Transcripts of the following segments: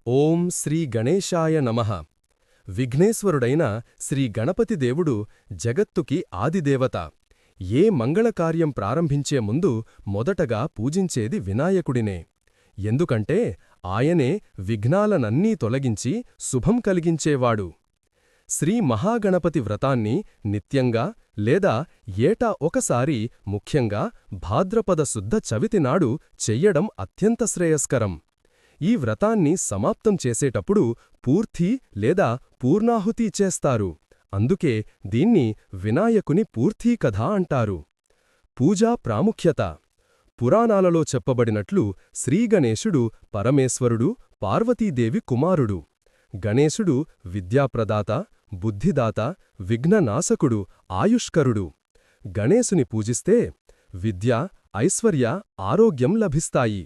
ఓం శ్రీ గణేశాయ నమః. విఘ్నేశ్వరుడైన శ్రీ గణపతిదేవుడు జగత్తుకి ఆదిదేవత. ఏ మంగళకార్యం ప్రారంభించే ముందు మొదటగా పూజించేది వినాయకుడినే. ఎందుకంటే ఆయనే విఘ్నాలనన్నీ తొలగించి శుభం కలిగించేవాడు. శ్రీ మహాగణపతి వ్రతాన్ని నిత్యంగా లేదా ఏటా ఒకసారి, ముఖ్యంగా భాద్రపద శుద్ధ చవితినాడు చెయ్యడం అత్యంత శ్రేయస్కరం. ఈ వ్రతాన్ని సమాప్తం చేసేటప్పుడు పూర్తి లేదా పూర్ణాహుతి చేస్తారు. అందుకే దీన్ని వినాయకుని పూర్తీ కథ అంటారు. పూజా ప్రాముఖ్యత. పురాణాలలో చెప్పబడినట్లు శ్రీగణేశుడు పరమేశ్వరుడు, పార్వతీదేవి కుమారుడు. గణేశుడు విద్యాప్రదాత, బుద్ధిదాత, విఘ్ననాశకుడు, ఆయుష్కరుడు. గణేశుని పూజిస్తే విద్య, ఐశ్వర్య, ఆరోగ్యం లభిస్తాయి.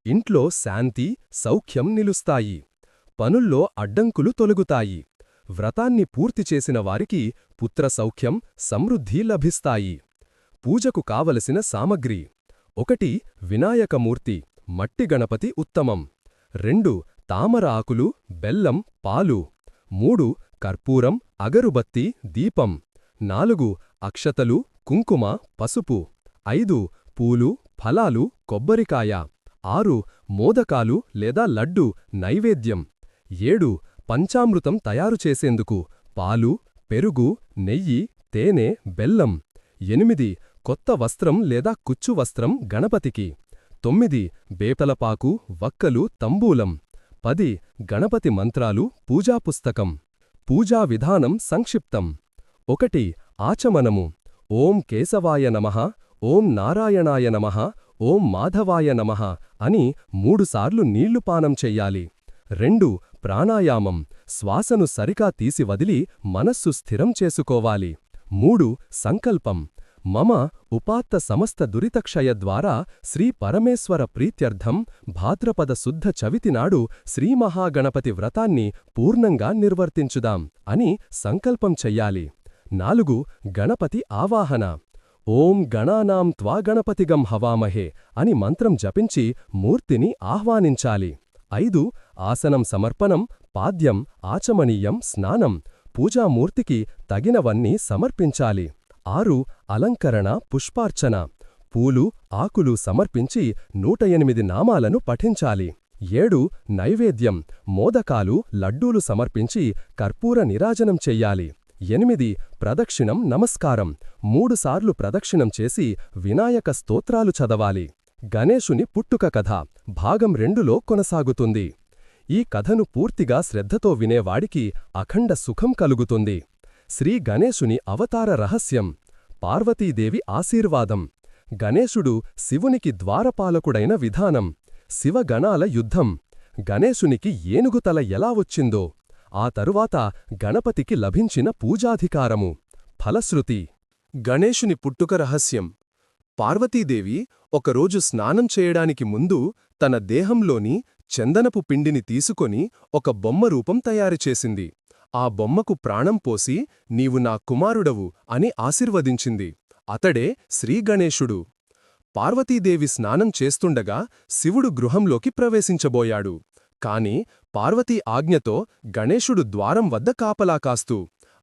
ఇంట్లో శాంతి, సౌఖ్యం నిలుస్తాయి. పనుల్లో అడ్డంకులు తొలగుతాయి. వ్రతాన్ని పూర్తి చేసిన వారికి పుత్రసౌఖ్యం, సమృద్ధి లభిస్తాయి. పూజకు కావలసిన సామగ్రి: 1. వినాయకమూర్తి, మట్టి గణపతి ఉత్తమం. 2. తామర ఆకులు, బెల్లం, పాలు. 3. కర్పూరం, అగరుబత్తి, దీపం. 4. అక్షతలు, కుంకుమ, పసుపు. 5. పూలు, ఫలాలు, కొబ్బరికాయ. 6. మోదకాలు లేదా లడ్డు నైవేద్యం. 7. పంచామృతం తయారు చేసేందుకు పాలు, పెరుగు, నెయ్యి, తేనె, బెల్లం. 8. కొత్త వస్త్రం లేదా కుచ్చు వస్త్రం గణపతికి. 9. బేతలపాకు, వక్కలు, తంబూలం. 10. గణపతి మంత్రాలు, పూజాపుస్తకం. పూజా విధానం సంక్షిప్తం. 1. ఆచమనము: ఓం కేశవాయ నమః, ఓం నారాయణాయ నమః, ఓం మాధవాయ నమః అని 3 సార్లు నీళ్లు పానం చెయ్యాలి. 2. ప్రాణాయామం: శ్వాసను సరిగా తీసి వదిలి మనస్సు స్థిరం చేసుకోవాలి. 3. సంకల్పం: మమ ఉపాత్త సమస్త దురితక్షయద్వారా శ్రీ పరమేశ్వర ప్రీత్యర్థం భాద్రపద శుద్ధ చవితినాడు శ్రీమహాగణపతి వ్రతాన్ని పూర్ణంగా నిర్వర్తించుదాం అని సంకల్పం చెయ్యాలి. 4. గణపతి ఆవాహన: ఓం గణానాం త్వా గణపతిగం హవామహే అని మంత్రం జపించి మూర్తిని ఆహ్వానించాలి. 5. ఆసనం సమర్పణం, పాద్యం, ఆచమనీయం, స్నానం. పూజామూర్తికి తగినవన్నీ సమర్పించాలి. 6. అలంకరణ, పుష్పార్చన. పూలు, ఆకులు సమర్పించి 108 నామాలను పఠించాలి. 7. నైవేద్యం: మోదకాలు, లడ్డూలు సమర్పించి కర్పూర నిరాజనం చెయ్యాలి. 8. ప్రదక్షిణం, నమస్కారం. 3 సార్లు ప్రదక్షిణం చేసి వినాయక స్తోత్రాలు చదవాలి. గణేశుని పుట్టుక కథ భాగం 2లో కొనసాగుతుంది. ఈ కథను పూర్తిగా శ్రద్ధతో వినేవాడికి అఖండ సుఖం కలుగుతుంది. శ్రీ గణేశుని అవతార రహస్యం: పార్వతీదేవి ఆశీర్వాదం. గణేశుడు శివునికి ద్వారపాలకుడైన విధానం. శివగణాల యుద్ధం. గణేశునికి ఏనుగు తల ఎలా వచ్చిందో. ఆ తరువాత గణపతికి లభించిన పూజాధికారము. ఫలశ్రుతి: గణేశుని పుట్టుక రహస్యం. పార్వతీదేవి ఒకరోజు స్నానం చేయడానికి ముందు తన దేహంలోని చందనపు పిండిని తీసుకొని ఒక బొమ్మ రూపం తయారుచేసింది. ఆ బొమ్మకు ప్రాణం పోసి నీవు నా కుమారుడవు అని ఆశీర్వదించింది. అతడే శ్రీగణేశుడు. పార్వతీదేవి స్నానం చేస్తుండగా శివుడు గృహంలోకి ప్రవేశించబోయాడు. కాని పార్వతీ ఆజ్ఞతో గణేశుడు ద్వారం వద్ద కాపలా కాస్తూ,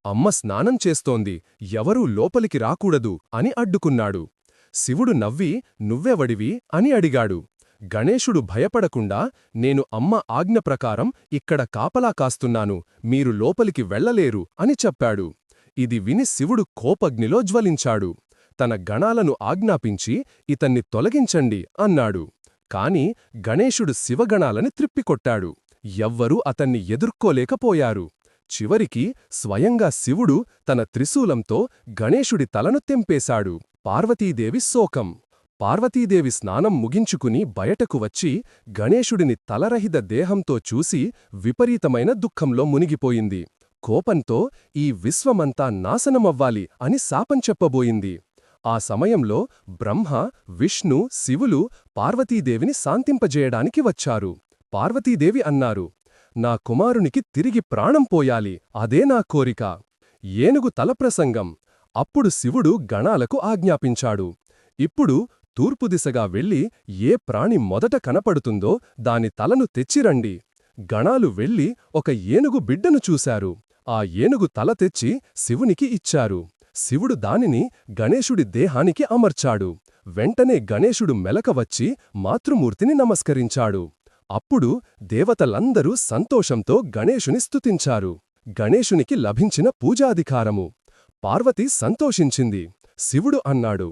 అమ్మ స్నానం చేస్తోంది, ఎవరూ లోపలికి రాకూడదు అని అడ్డుకున్నాడు. శివుడు నవ్వి, నువ్వెవడివి అని అడిగాడు. గణేశుడు భయపడకుండా, నేను అమ్మ ఆజ్ఞ ప్రకారం ఇక్కడ కాపలా కాస్తున్నాను, మీరు లోపలికి వెళ్లలేరు అని చెప్పాడు. ఇది విని శివుడు కోపగ్నిలో జ్వలించాడు. తన గణాలను ఆజ్ఞాపించి ఇతన్ని తొలగించండి అన్నాడు. కాని గణేశుడు శివగణాలని త్రిప్పికొట్టాడు. ఎవ్వరూ అతన్ని ఎదుర్కోలేకపోయారు. చివరికి స్వయంగా శివుడు తన త్రిశూలంతో గణేశుడి తలను తెంపేశాడు. పార్వతీదేవి శోకం. పార్వతీదేవి స్నానం ముగించుకుని బయటకు వచ్చి గణేశుడిని తలరహిత దేహంతో చూసి విపరీతమైన దుఃఖంలో మునిగిపోయింది. కోపంతో ఈ విశ్వమంతా నాశనమవ్వాలి అని శాపం చెప్పబోయింది. ఆ సమయంలో బ్రహ్మ, విష్ణు, శివులు పార్వతీదేవిని శాంతింపజేయడానికి వచ్చారు. పార్వతీదేవి అన్నారు, నా కుమారునికి తిరిగి ప్రాణం పోయాలి, అదే నా కోరిక. ఏనుగు తల ప్రసంగం. అప్పుడు శివుడు గణాలకు ఆజ్ఞాపించాడు, ఇప్పుడు తూర్పు దిశగా వెళ్ళి ఏ ప్రాణి మొదట కనపడుతుందో దాని తలను తెచ్చిరండి. గణాలు వెళ్లి ఒక ఏనుగు బిడ్డను చూశారు. ఆ ఏనుగు తల తెచ్చి శివునికి ఇచ్చారు. శివుడు దానిని గణేశుడి దేహానికి అమర్చాడు. వెంటనే గణేశుడు మెలక వచ్చి మాతృమూర్తిని నమస్కరించాడు. అప్పుడు దేవతలందరూ సంతోషంతో గణేశుని స్తుతించారు. గణేశునికి లభించిన పూజాధికారము. పార్వతి సంతోషించింది. శివుడు అన్నాడు,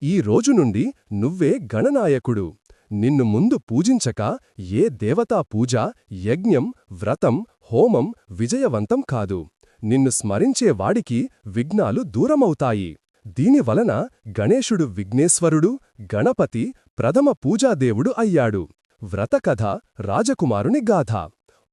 ఈ రోజు నుండి నువ్వే గణనాయకుడు. నిన్ను ముందు పూజించక ఏ దేవతా పూజ, యజ్ఞం, వ్రతం, హోమం విజయవంతం కాదు. నిన్ను స్మరించే వాడికి విఘ్నాలు దూరమవుతాయి. దీనివలన గణేశుడు విఘ్నేశ్వరుడు, గణపతి, ప్రథమ పూజాదేవుడు అయ్యాడు. వ్రతకథ రాజకుమారుని గాథ.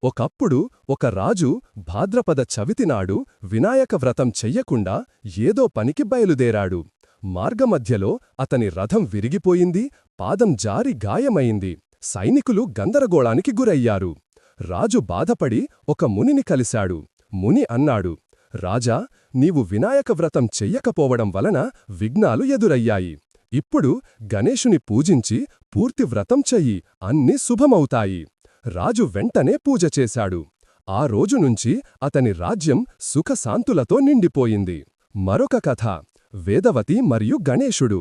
ఒకప్పుడు ఒక రాజు భాద్రపద చవితినాడు వినాయక వ్రతం చెయ్యకుండా ఏదో పనికి బయలుదేరాడు. మార్గమధ్యలో అతని రథం విరిగిపోయింది, పాదం జారి గాయమైంది. సైనికులు గందరగోళానికి గురయ్యారు. రాజు బాధపడి ఒక మునిని కలిశాడు. ముని అన్నాడు, రాజా, నీవు వినాయక వ్రతం చెయ్యకపోవడం వలన విఘ్నాలు ఎదురయ్యాయి. ఇప్పుడు గణేశుని పూజించి పూర్తి వ్రతం చెయ్యి, అన్నీ శుభమవుతాయి. రాజు వెంటనే పూజ చేశాడు. ఆ రోజునుంచి అతని రాజ్యం సుఖశాంతులతో నిండిపోయింది. మరొక కథ, వేదవతి మరియు గణేశుడు.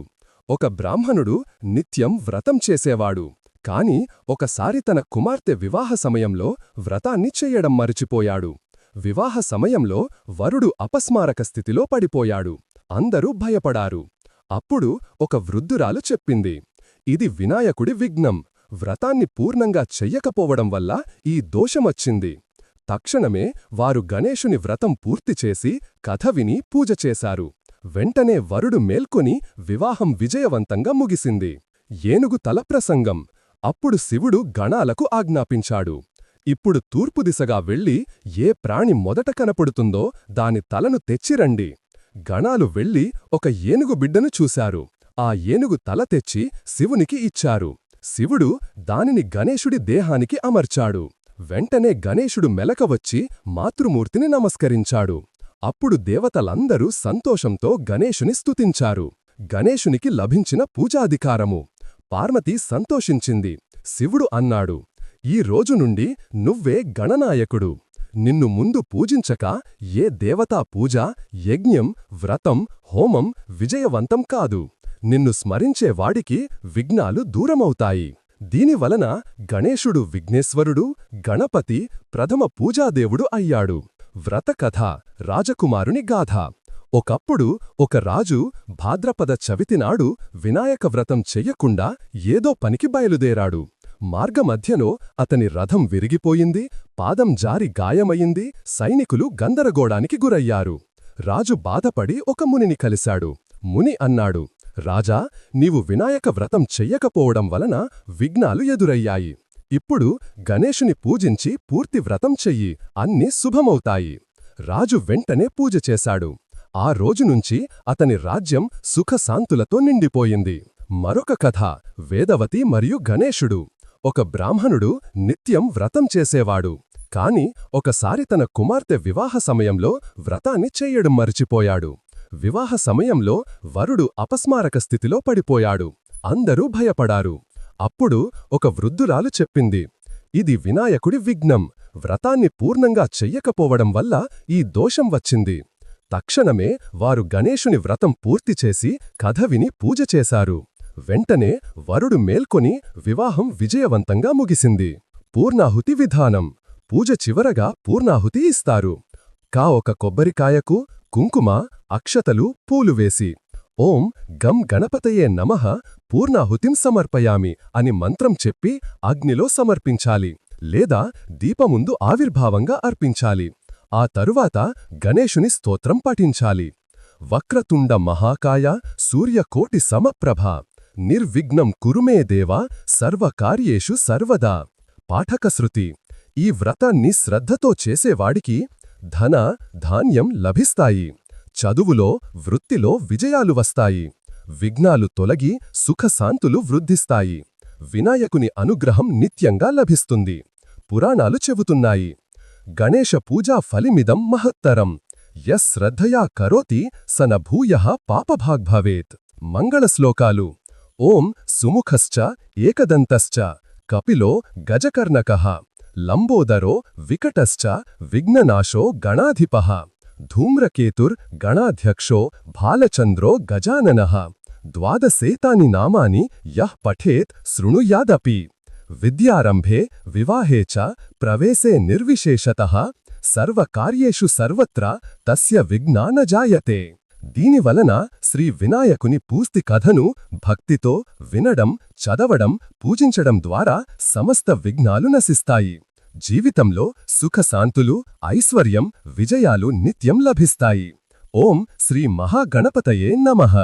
ఒక బ్రాహ్మణుడు నిత్యం వ్రతం చేసేవాడు. కాని ఒకసారి తన కుమార్తె వివాహ సమయంలో వ్రతాన్ని చెయ్యడం మరిచిపోయాడు. వివాహ సమయంలో వరుడు అపస్మారక స్థితిలో పడిపోయాడు. అందరూ భయపడారు. అప్పుడు ఒక వృద్ధురాలు చెప్పింది, ఇది వినాయకుడి విఘ్నం. వ్రతాన్ని పూర్ణంగా చెయ్యకపోవడం వల్ల ఈ దోషమొచ్చింది. తక్షణమే వారు గణేశుని వ్రతం పూర్తిచేసి కథ విని పూజ చేశారు. వెంటనే వరుడు మేల్కొని వివాహం విజయవంతంగా ముగిసింది. ఏనుగు తల ప్రసంగం. అప్పుడు శివుడు గణాలకు ఆజ్ఞాపించాడు, ఇప్పుడు తూర్పు దిశగా వెళ్ళి ఏ ప్రాణి మొదట కనపడుతుందో దాని తలను తెచ్చిరండి. గణాలు వెళ్ళి ఒక ఏనుగు బిడ్డను చూశారు. ఆ ఏనుగు తల తెచ్చి శివునికి ఇచ్చారు. శివుడు దానిని గణేశుడి దేహానికి అమర్చాడు. వెంటనే గణేశుడు మెలక వచ్చి మాతృమూర్తిని నమస్కరించాడు. అప్పుడు దేవతలందరూ సంతోషంతో గణేశుని స్తుతించారు. గణేశునికి లభించిన పూజాధికారము. పార్వతి సంతోషించింది. శివుడు అన్నాడు, ఈ రోజు నుండి నువ్వే గణనాయకుడు. నిన్ను ముందు పూజించక ఏ దేవతా పూజ, యజ్ఞం, వ్రతం, హోమం విజయవంతం కాదు. నిన్ను స్మరించేవాడికి విఘ్నాలు దూరమవుతాయి. దీనివలన గణేశుడు విఘ్నేశ్వరుడు, గణపతి, ప్రథమ పూజాదేవుడు అయ్యాడు. వ్రతకథ రాజకుమారుని గాథ. ఒకప్పుడు ఒక రాజు భాద్రపద చవితినాడు వినాయక వ్రతం చెయ్యకుండా ఏదో పనికి బయలుదేరాడు. మార్గమధ్యలో అతని రథం విరిగిపోయింది, పాదం జారి గాయమయింది. సైనికులు గందరగోళానికి గురయ్యారు. రాజు బాధపడి ఒక మునిని కలిశాడు. ముని అన్నాడు, రాజా, నీవు వినాయక వ్రతం చెయ్యకపోవడం వలన విఘ్నాలు ఎదురయ్యాయి. ఇప్పుడు గణేశుని పూజించి పూర్తి వ్రతం చెయ్యి, అన్నీ శుభమవుతాయి. రాజు వెంటనే పూజ చేశాడు. ఆ రోజునుంచి అతని రాజ్యం సుఖశాంతులతో నిండిపోయింది. మరొక కథ, వేదవతి మరియు గణేశుడు. ఒక బ్రాహ్మణుడు నిత్యం వ్రతం చేసేవాడు. కాని ఒకసారి తన కుమార్తె వివాహ సమయంలో వ్రతాన్ని చెయ్యడం మరిచిపోయాడు. వివాహ సమయంలో వరుడు అపస్మారక స్థితిలో పడిపోయాడు. అందరూ భయపడారు. అప్పుడు ఒక వృద్ధురాలు చెప్పింది, ఇది వినాయకుడి విఘ్నం. వ్రతాన్ని పూర్ణంగా చెయ్యకపోవడం వల్ల ఈ దోషం వచ్చింది. తక్షణమే వారు గణేశుని వ్రతం పూర్తిచేసి కథ విని పూజ చేశారు. వెంటనే వరుడు మేల్కొని వివాహం విజయవంతంగా ముగిసింది. పూర్ణాహుతి విధానం. పూజ చివరగా పూర్ణాహుతి ఇస్తారు. ఒక కొబ్బరికాయకు కుంకుమ, అక్షతలు, పూలు వేసి ఓం గం గణపతయే నమః పూర్ణాహుతిం సమర్పయామి అని మంత్రం చెప్పి అగ్నిలో సమర్పించాలి, లేదా దీపముందు ఆవిర్భావంగా అర్పించాలి. ఆ తరువాత గణేశుని స్తోత్రం పఠించాలి. వక్రతుండ మహాకాయ సూర్యకోటి సమప్రభ నిర్విఘ్నం కురుమే దేవ సర్వకార్యేషు సర్వదా. పాఠకశృతి. ఈ వ్రతాన్ని శ్రద్ధతో చేసేవాడికి ధన, ధాన్యం లభిస్తాయి. చదువులో, వృత్తిలో విజయాలు వస్తాయి. విఘ్నాలు తొలగి సుఖశాంతులు వృద్ధిస్తాయి. వినాయకుని అనుగ్రహం నిత్యంగా లభిస్తుంది. పురాణాలు చెబుతున్నాయి, గణేశ పూజా ఫలిమిదం మహత్తరం. యస్ శ్రద్ధయా కరోతి సన భూయః పాపభాగ్భవేత్. మంగళశ్లోకాలు. ఓం సుముఖశ్చ ఏకదంతశ్చ కపిలో గజకర్ణకః లంబోదరో వికటశ్చ విఘ్ననాశో గణాధిపః ధూమ్రకేతుర్ గణాధ్యక్షో భాలచంద్రో గజాననః ద్వాదశేతాని నామాని యః పఠేత్ శృణుయాదపి విద్యారంభే వివాహే చ ప్రవేశే నిర్విశేషతః సర్వకార్యేషు సర్వత్రా తస్య విఘ్నా న జాయతే. దీనివలన శ్రీ వినాయకుని పూర్తి కథను భక్తితో వినడం, చదవడం, పూజించడం ద్వారా సమస్త విఘ్నాలు నశిస్తాయి. జీవితంలో సుఖశాంతులు, ఐశ్వర్యం, విజయాలు నిత్యం లభిస్తాయి. ఓం శ్రీ మహాగణపతయే నమః.